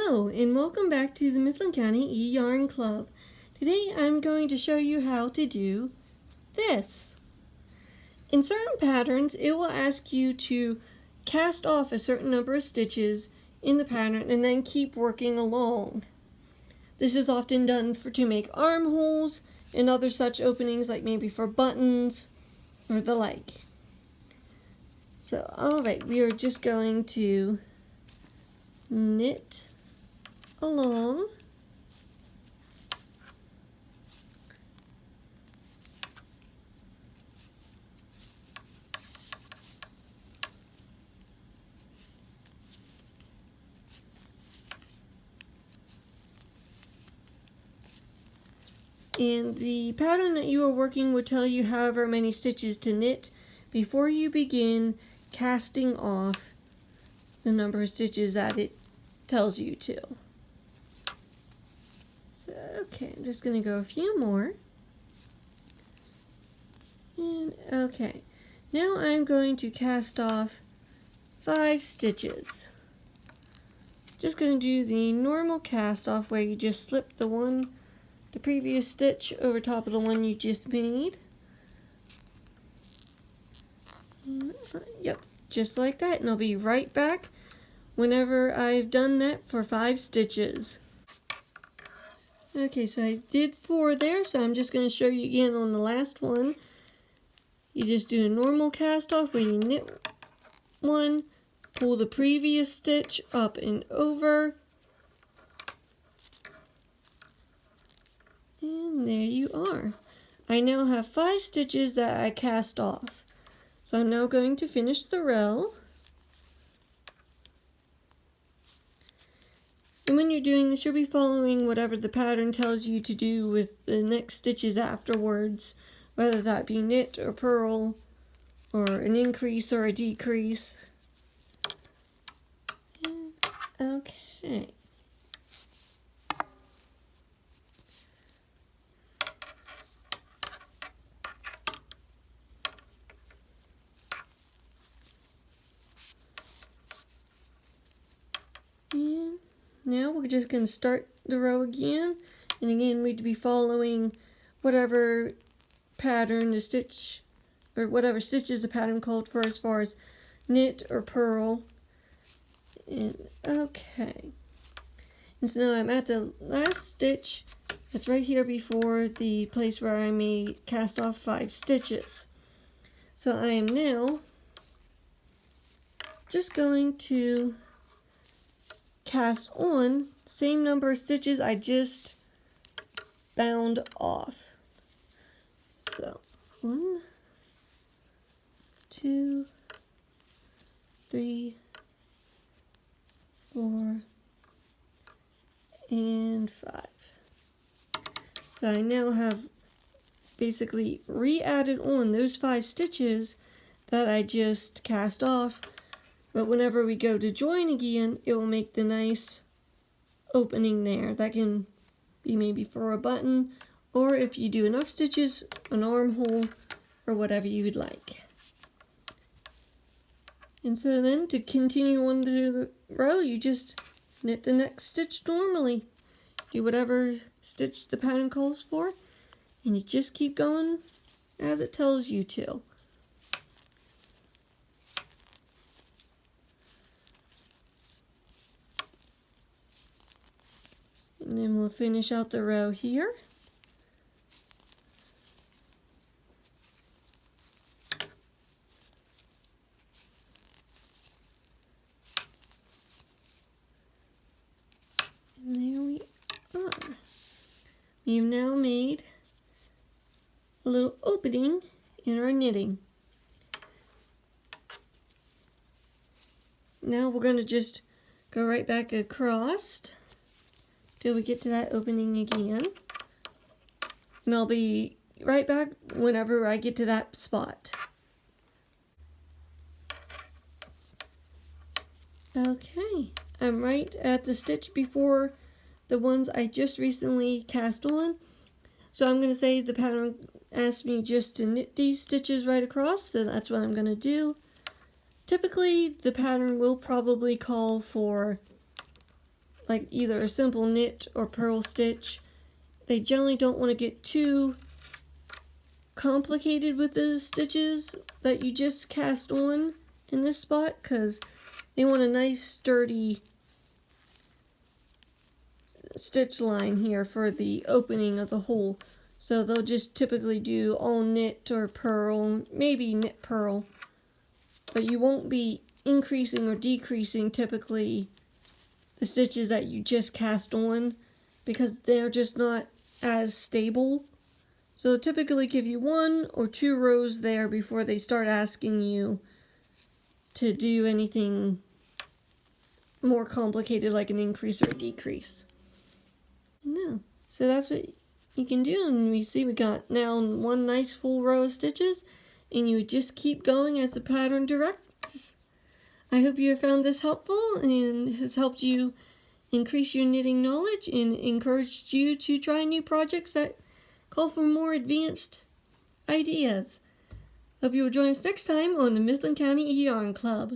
Hello and welcome back to the Mifflin County E-Yarn Club. Today I'm going to show you how to do this. In certain patterns it will ask you to cast off a certain number of stitches in the pattern and then keep working along. This is often done to make armholes and other such openings, like maybe for buttons or the like. So alright, we are just going to knit along. And the pattern that you are working will tell you however many stitches to knit before you begin casting off the number of stitches that it tells you to. So, okay, I'm just going to go a few more. And okay, now I'm going to cast off 5 stitches. Just going to do the normal cast off where you just slip the previous stitch over top of the one you just made. Yep, just like that, and I'll be right back whenever I've done that for 5 stitches. Okay, so I did 4 there, so I'm just going to show you again on the last one. You just do a normal cast off where you knit 1, pull the previous stitch up and over, and there you are. I now have 5 stitches that I cast off. So I'm now going to finish the row. And when you're doing this, you'll be following whatever the pattern tells you to do with the next stitches afterwards, whether that be knit or purl, or an increase or a decrease. Okay. And now we're just going to start the row again, and again we'd be following whatever pattern the stitch, or whatever stitches the pattern called for as far as knit or purl. And okay, and so now I'm at the last stitch that's right here before the place where I may cast off 5 stitches. So I am now just going to cast on the same number of stitches I just bound off. So 1, 2, 3, 4, and 5. So I now have basically re-added on those 5 stitches that I just cast off, but whenever we go to join again, it will make the nice opening there. That can be maybe for a button, or if you do enough stitches, an armhole, or whatever you would like. And so then to continue on through the row, you just knit the next stitch normally. Do whatever stitch the pattern calls for, and you just keep going as it tells you to. And then we'll finish out the row here. And there we are. We've now made a little opening in our knitting. Now we're going to just go right back across till we get to that opening again. And I'll be right back whenever I get to that spot. Okay, I'm right at the stitch before the ones I just recently cast on. So I'm going to say the pattern asked me just to knit these stitches right across, so that's what I'm going to do. Typically, the pattern will probably call for like either a simple knit or purl stitch. They generally don't want to get too complicated with the stitches that you just cast on in this spot, because they want a nice sturdy stitch line here for the opening of the hole. So they'll just typically do all knit or purl, maybe knit purl, but you won't be increasing or decreasing typically the stitches that you just cast on, because they're just not as stable. So they'll typically give you 1 or 2 rows there before they start asking you to do anything more complicated like an increase or a decrease. No. So that's what you can do, and we see we got now 1 nice full row of stitches, and you just keep going as the pattern directs. I hope you have found this helpful and has helped you increase your knitting knowledge and encouraged you to try new projects that call for more advanced ideas. Hope you will join us next time on the Mifflin County Yarn Club.